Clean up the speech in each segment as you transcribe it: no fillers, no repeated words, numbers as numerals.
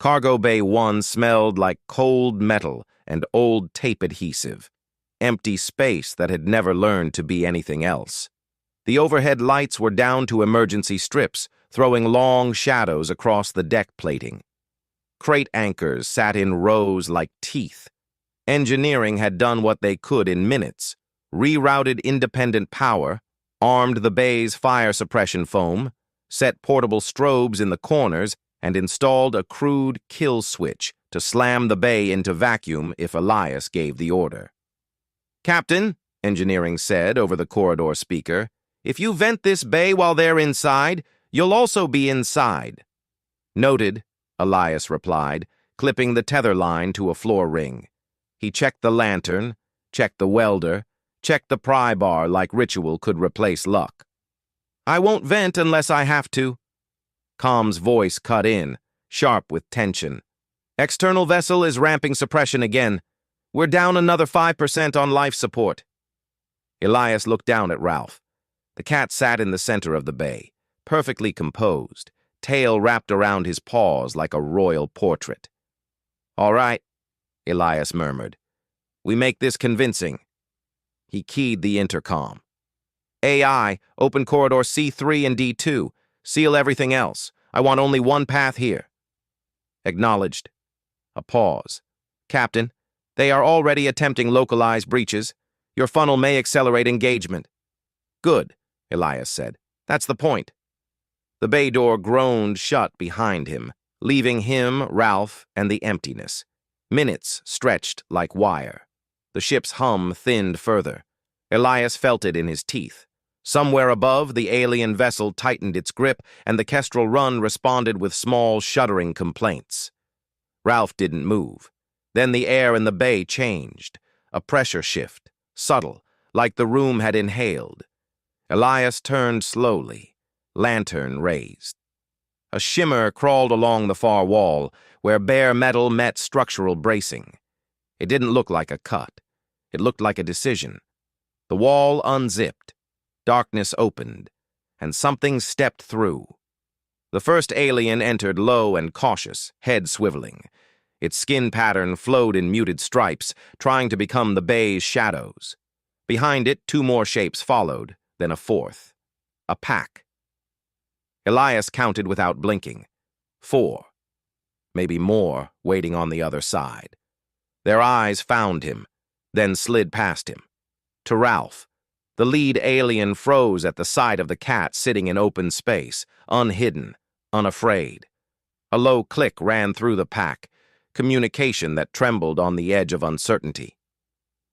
Cargo Bay 1 smelled like cold metal and old tape adhesive, empty space that had never learned to be anything else. The overhead lights were down to emergency strips, throwing long shadows across the deck plating. Crate anchors sat in rows like teeth. Engineering had done what they could in minutes, rerouted independent power, armed the bay's fire suppression foam, set portable strobes in the corners, and installed a crude kill switch to slam the bay into vacuum if Elias gave the order. "Captain," engineering said over the corridor speaker, "if you vent this bay while they're inside, you'll also be inside." "Noted," Elias replied, clipping the tether line to a floor ring. He checked the lantern, checked the welder, checked the pry bar like ritual could replace luck. "I won't vent unless I have to." Com's voice cut in, sharp with tension. "External vessel is ramping suppression again. We're down another 5% on life support." Elias looked down at Ralph. The cat sat in the center of the bay, perfectly composed, tail wrapped around his paws like a royal portrait. "All right," Elias murmured. "We make this convincing." He keyed the intercom. "AI, open corridor C3 and D2. Seal everything else. I want only one path here." "Acknowledged." A pause. "Captain, they are already attempting localized breaches. Your funnel may accelerate engagement." "Good," Elias said. "That's the point." The bay door groaned shut behind him, leaving him, Ralph, and the emptiness. Minutes stretched like wire. The ship's hum thinned further. Elias felt it in his teeth. Somewhere above, the alien vessel tightened its grip, and the Kestrel Run responded with small, shuddering complaints. Ralph didn't move. Then the air in the bay changed. A pressure shift, subtle, like the room had inhaled. Elias turned slowly, lantern raised. A shimmer crawled along the far wall, where bare metal met structural bracing. It didn't look like a cut. It looked like a decision. The wall unzipped. Darkness opened, and something stepped through. The first alien entered low and cautious, head swiveling. Its skin pattern flowed in muted stripes, trying to become the bay's shadows. Behind it, two more shapes followed, then a fourth. A pack. Elias counted without blinking. 4. Maybe more, waiting on the other side. Their eyes found him, then slid past him. To Ralph. The lead alien froze at the sight of the cat sitting in open space, unhidden, unafraid. A low click ran through the pack, communication that trembled on the edge of uncertainty.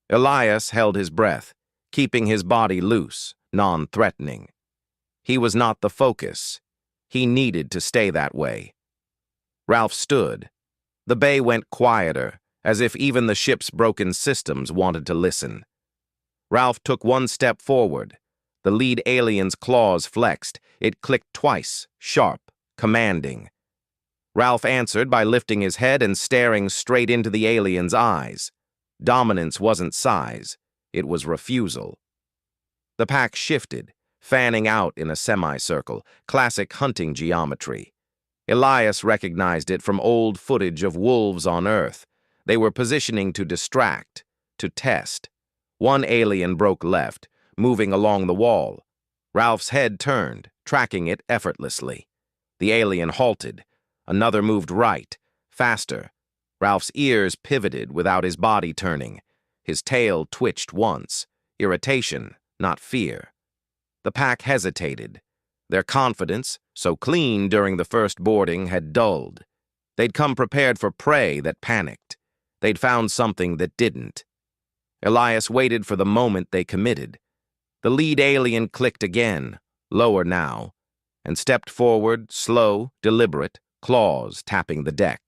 Elias held his breath, keeping his body loose, non-threatening. He was not the focus. He needed to stay that way. Ralph stood. The bay went quieter, as if even the ship's broken systems wanted to listen. Ralph took one step forward. The lead alien's claws flexed. It clicked twice, sharp, commanding. Ralph answered by lifting his head and staring straight into the alien's eyes. Dominance wasn't size. It was refusal. The pack shifted, fanning out in a semicircle, classic hunting geometry. Elias recognized it from old footage of wolves on Earth. They were positioning to distract, to test. One alien broke left, moving along the wall. Ralph's head turned, tracking it effortlessly. The alien halted. Another moved right, faster. Ralph's ears pivoted without his body turning. His tail twitched once. Irritation, not fear. The pack hesitated. Their confidence, so clean during the first boarding, had dulled. They'd come prepared for prey that panicked. They'd found something that didn't. Elias waited for the moment they committed. The lead alien clicked again, lower now, and stepped forward, slow, deliberate, claws tapping the deck.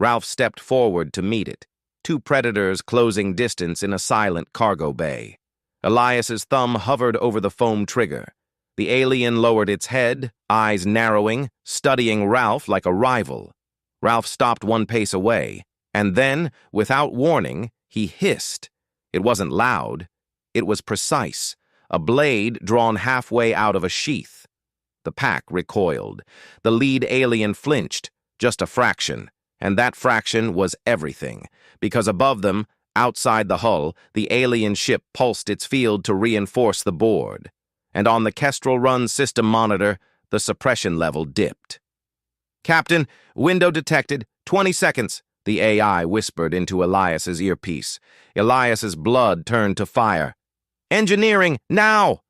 Ralph stepped forward to meet it, two predators closing distance in a silent cargo bay. Elias's thumb hovered over the foam trigger. The alien lowered its head, eyes narrowing, studying Ralph like a rival. Ralph stopped one pace away, and then, without warning, he hissed. It wasn't loud. It was precise, a blade drawn halfway out of a sheath. The pack recoiled. The lead alien flinched, just a fraction, And that fraction was everything, because above them, outside the hull, the alien ship pulsed its field to reinforce the board. And on the Kestrel Run system monitor, the suppression level dipped. "Captain, window detected. 20 seconds, the AI whispered into Elias's earpiece. Elias's blood turned to fire. "Engineering, now!"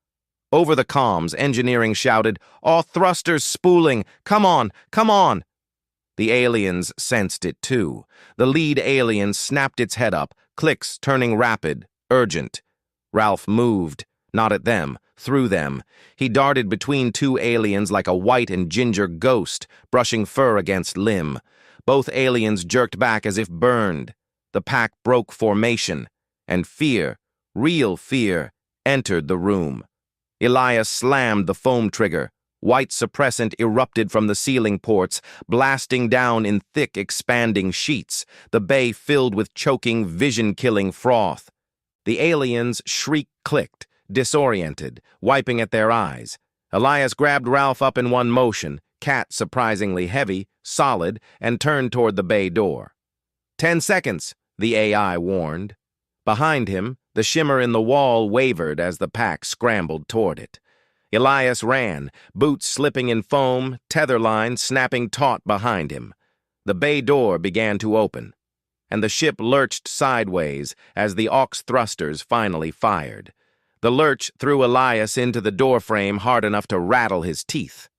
Over the comms, engineering shouted, "All thrusters spooling! Come on, come on!" The aliens sensed it too. The lead alien snapped its head up, clicks turning rapid, urgent. Ralph moved, not at them, through them. He darted between two aliens like a white and ginger ghost, brushing fur against limb. Both aliens jerked back as if burned. The pack broke formation, and fear, real fear, entered the room. Elias slammed the foam trigger. White suppressant erupted from the ceiling ports, blasting down in thick, expanding sheets, the bay filled with choking, vision-killing froth. The aliens' shriek clicked, disoriented, wiping at their eyes. Elias grabbed Ralph up in one motion, cat surprisingly heavy, solid, and turned toward the bay door. 10 seconds, the AI warned. Behind him, the shimmer in the wall wavered as the pack scrambled toward it. Elias ran, boots slipping in foam, tether line snapping taut behind him. The bay door began to open, and the ship lurched sideways as the aux thrusters finally fired. The lurch threw Elias into the doorframe hard enough to rattle his teeth.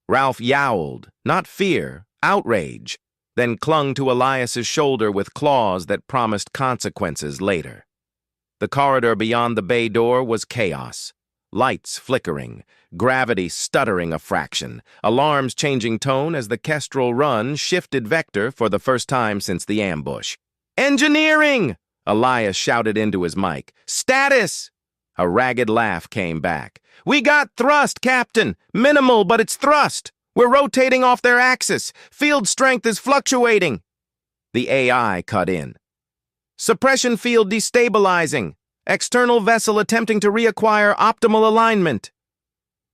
Ralph yowled, not fear, outrage, then clung to Elias's shoulder with claws that promised consequences later. The corridor beyond the bay door was chaos. Lights flickering, gravity stuttering a fraction, alarms changing tone as the Kestrel Run shifted vector for the first time since the ambush. "Engineering!" Elias shouted into his mic. "Status!" A ragged laugh came back. "We got thrust, Captain! Minimal, but it's thrust! We're rotating off their axis! Field strength is fluctuating!" The AI cut in. "Suppression field destabilizing! External vessel attempting to reacquire optimal alignment!"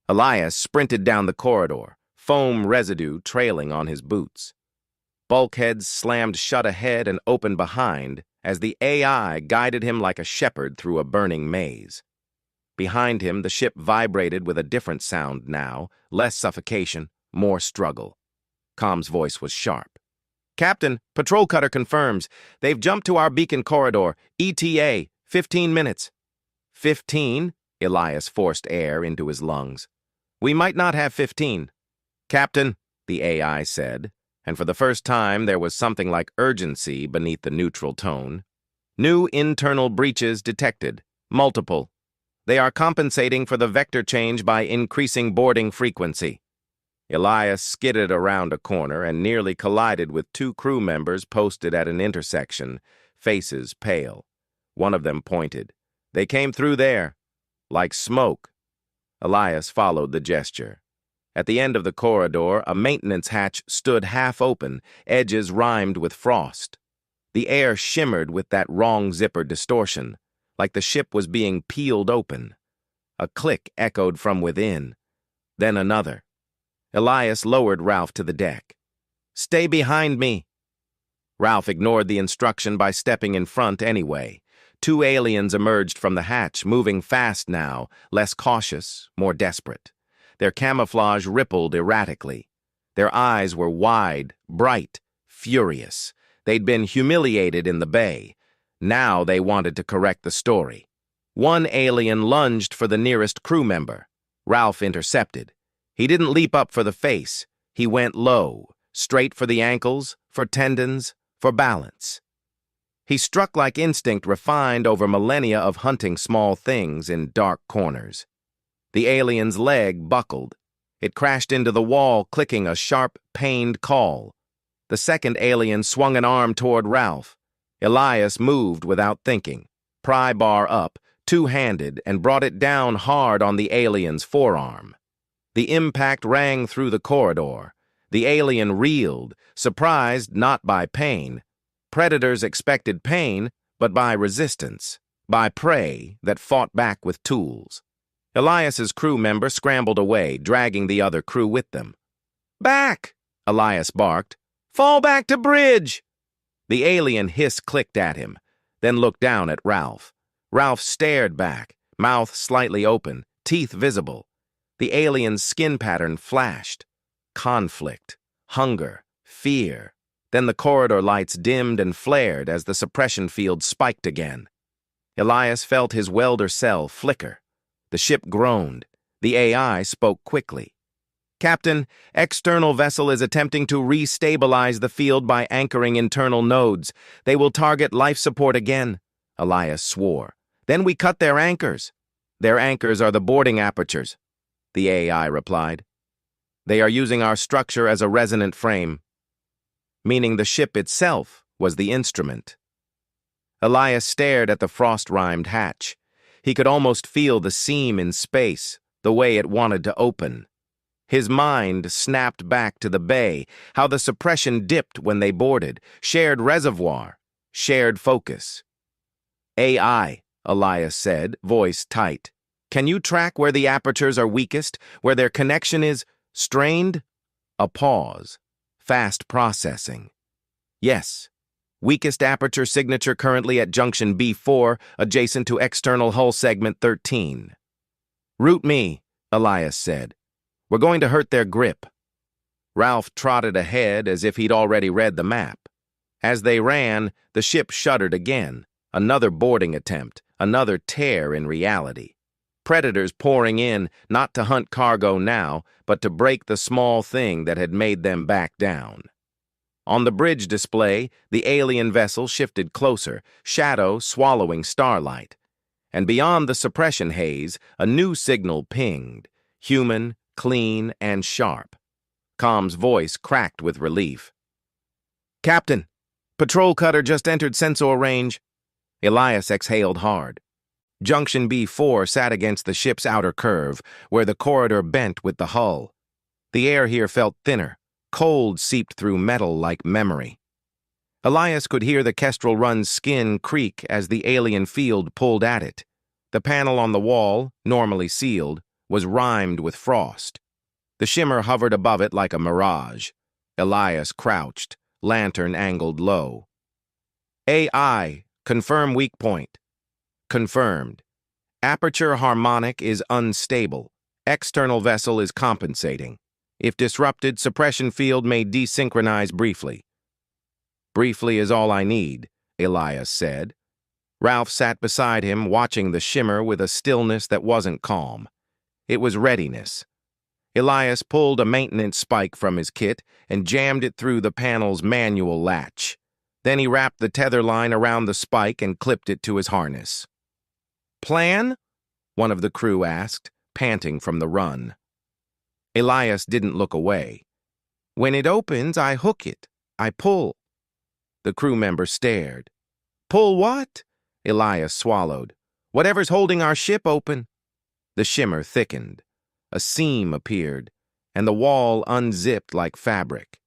Elias sprinted down the corridor, foam residue trailing on his boots. Bulkheads slammed shut ahead and open behind as the AI guided him like a shepherd through a burning maze. Behind him, the ship vibrated with a different sound now, less suffocation, more struggle. Com's voice was sharp. "Captain, patrol cutter confirms. They've jumped to our beacon corridor. ETA, 15 minutes. 15? Elias forced air into his lungs. "We might not have 15. "Captain," the AI said, and for the first time there was something like urgency beneath the neutral tone. "New internal breaches detected. Multiple. They are compensating for the vector change by increasing boarding frequency." Elias skidded around a corner and nearly collided with two crew members posted at an intersection, faces pale. One of them pointed. "They came through there. Like smoke." Elias followed the gesture. At the end of the corridor, a maintenance hatch stood half open, edges rimed with frost. The air shimmered with that wrong zipper distortion, like the ship was being peeled open. A click echoed from within, then another. Elias lowered Ralph to the deck. "Stay behind me." Ralph ignored the instruction by stepping in front anyway. Two aliens emerged from the hatch, moving fast now, less cautious, more desperate. Their camouflage rippled erratically. Their eyes were wide, bright, furious. They'd been humiliated in the bay. Now they wanted to correct the story. One alien lunged for the nearest crew member. Ralph intercepted. He didn't leap up for the face. He went low, straight for the ankles, for tendons, for balance. He struck like instinct refined over millennia of hunting small things in dark corners. The alien's leg buckled. It crashed into the wall, clicking a sharp, pained call. The second alien swung an arm toward Ralph. Elias moved without thinking, pry bar up, two-handed, and brought it down hard on the alien's forearm. The impact rang through the corridor. The alien reeled, surprised not by pain. Predators expected pain, but by resistance, by prey that fought back with tools. Elias's crew member scrambled away, dragging the other crew with them. "Back!" Elias barked. "Fall back to bridge!" The alien hiss clicked at him, then looked down at Ralph. Ralph stared back, mouth slightly open, teeth visible. The alien's skin pattern flashed. Conflict, hunger, fear. Then the corridor lights dimmed and flared as the suppression field spiked again. Elias felt his welder cell flicker. The ship groaned. The AI spoke quickly. "Captain, external vessel is attempting to re-stabilize the field by anchoring internal nodes. They will target life support again," Elias swore. "Then we cut their anchors." "Their anchors are the boarding apertures," the AI replied. "They are using our structure as a resonant frame," meaning the ship itself was the instrument. Elias stared at the frost-rimed hatch. He could almost feel the seam in space, the way it wanted to open. His mind snapped back to the bay, how the suppression dipped when they boarded, shared reservoir, shared focus. "AI," Elias said, voice tight. "Can you track where the apertures are weakest, where their connection is strained?" A pause. Fast processing. "Yes. Weakest aperture signature currently at junction B4, adjacent to external hull segment 13. "Route me," Elias said. "We're going to hurt their grip." Ralph trotted ahead as if he'd already read the map. As they ran, the ship shuddered again. Another boarding attempt, another tear in reality. Predators pouring in, not to hunt cargo now, but to break the small thing that had made them back down. On the bridge display, the alien vessel shifted closer, shadow swallowing starlight. And beyond the suppression haze, a new signal pinged, human, clean, and sharp. Com's voice cracked with relief. "Captain, patrol cutter just entered sensor range." Elias exhaled hard. Junction B4 sat against the ship's outer curve, where the corridor bent with the hull. The air here felt thinner. Cold seeped through metal like memory. Elias could hear the Kestrel Run's skin creak as the alien field pulled at it. The panel on the wall, normally sealed, was rimed with frost. The shimmer hovered above it like a mirage. Elias crouched, lantern angled low. "AI, confirm weak point." "Confirmed. Aperture harmonic is unstable. External vessel is compensating. If disrupted, suppression field may desynchronize briefly." "Briefly is all I need," Elias said. Ralph sat beside him, watching the shimmer with a stillness that wasn't calm. It was readiness. Elias pulled a maintenance spike from his kit and jammed it through the panel's manual latch. Then he wrapped the tether line around the spike and clipped it to his harness. "Plan?" one of the crew asked, panting from the run. Elias didn't look away. "When it opens, I hook it. I pull." The crew member stared. "Pull what?" Elias swallowed. "Whatever's holding our ship open." The shimmer thickened. A seam appeared, and the wall unzipped like fabric.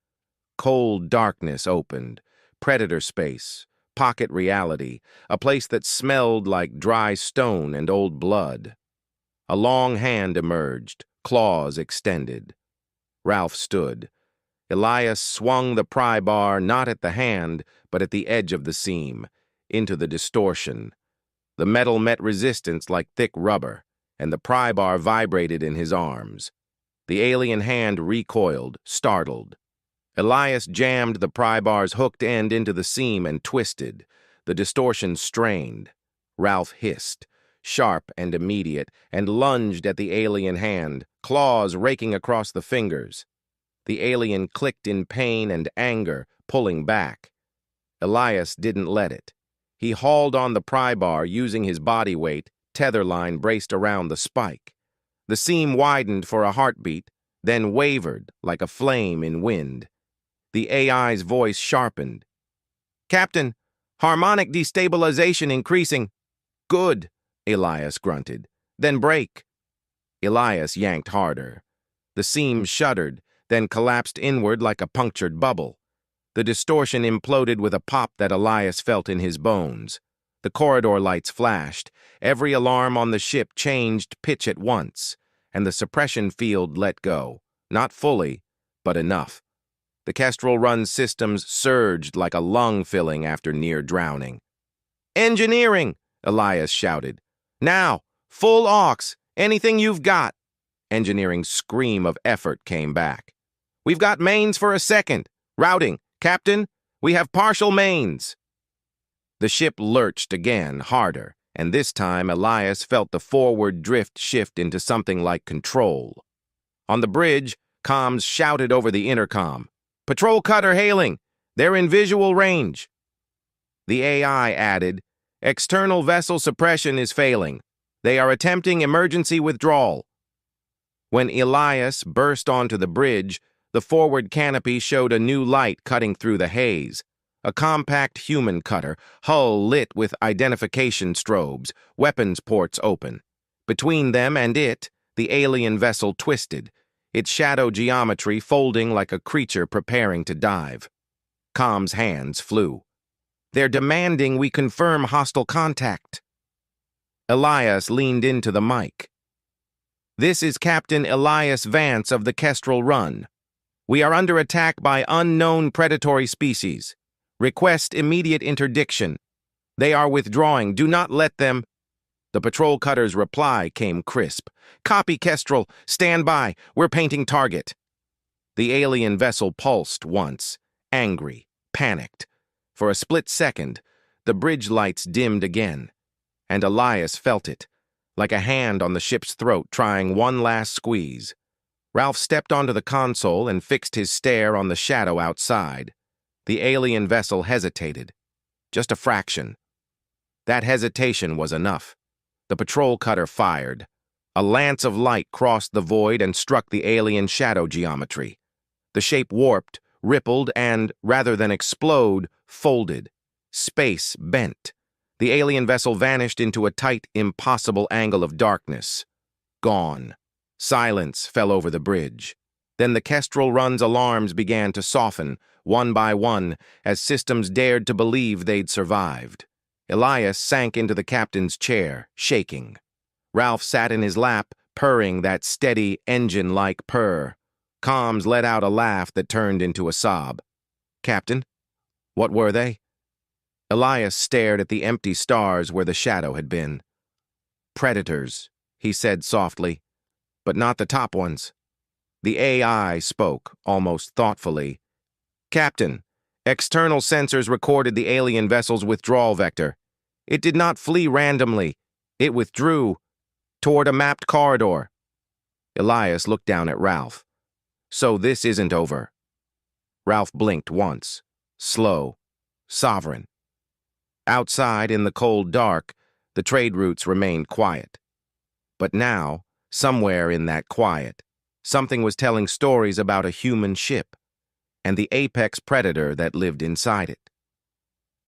Cold darkness opened. Predator space. Pocket reality. A place that smelled like dry stone and old blood. A long hand emerged, claws extended. Ralph stood. Elias swung the pry bar not at the hand, but at the edge of the seam, into the distortion. The metal met resistance like thick rubber, and the pry bar vibrated in his arms. The alien hand recoiled, startled. Elias jammed the pry bar's hooked end into the seam and twisted. The distortion strained. Ralph hissed, sharp and immediate, and lunged at the alien hand, claws raking across the fingers. The alien clicked in pain and anger, pulling back. Elias didn't let it. He hauled on the pry bar using his body weight, tether line braced around the spike. The seam widened for a heartbeat, then wavered like a flame in wind. The AI's voice sharpened. "Captain, harmonic destabilization increasing." "Good," Elias grunted. "Then break." Elias yanked harder. The seam shuddered, then collapsed inward like a punctured bubble. The distortion imploded with a pop that Elias felt in his bones. The corridor lights flashed. Every alarm on the ship changed pitch at once, and the suppression field let go. Not fully, but enough. The Kestrel Run systems surged like a lung filling after near drowning. "Engineering!" Elias shouted. "Now! Full aux! Anything you've got!" Engineering's scream of effort came back. "We've got mains for a second. Routing. Captain, we have partial mains." The ship lurched again, harder, and this time Elias felt the forward drift shift into something like control. On the bridge, comms shouted over the intercom. "Patrol cutter hailing. They're in visual range." The AI added, "External vessel suppression is failing. They are attempting emergency withdrawal." When Elias burst onto the bridge, the forward canopy showed a new light cutting through the haze. A compact human cutter, hull lit with identification strobes, weapons ports open. Between them and it, the alien vessel twisted, its shadow geometry folding like a creature preparing to dive. Com's hands flew. "They're demanding we confirm hostile contact." Elias leaned into the mic. "This is Captain Elias Vance of the Kestrel Run. We are under attack by unknown predatory species. Request immediate interdiction. They are withdrawing. Do not let them—" The patrol cutter's reply came crisp. "Copy, Kestrel. Stand by. We're painting target." The alien vessel pulsed once, angry, panicked. For a split second, the bridge lights dimmed again, and Elias felt it, like a hand on the ship's throat trying one last squeeze. Ralph stepped onto the console and fixed his stare on the shadow outside. The alien vessel hesitated. Just a fraction. That hesitation was enough. The patrol cutter fired. A lance of light crossed the void and struck the alien shadow geometry. The shape warped, rippled, and, rather than explode, folded. Space bent. The alien vessel vanished into a tight, impossible angle of darkness. Gone. Silence fell over the bridge. Then the Kestrel Run's alarms began to soften, one by one, as systems dared to believe they'd survived. Elias sank into the captain's chair, shaking. Ralph sat in his lap, purring that steady, engine-like purr. Comms let out a laugh that turned into a sob. "Captain, what were they?" Elias stared at the empty stars where the shadow had been. "Predators," he said softly, "but not the top ones." The AI spoke, almost thoughtfully. "Captain, external sensors recorded the alien vessel's withdrawal vector. It did not flee randomly. It withdrew toward a mapped corridor." Elias looked down at Ralph. "So this isn't over." Ralph blinked once. Slow. Sovereign. Outside, in the cold dark, the trade routes remained quiet. But now, somewhere in that quiet, something was telling stories about a human ship and the apex predator that lived inside it.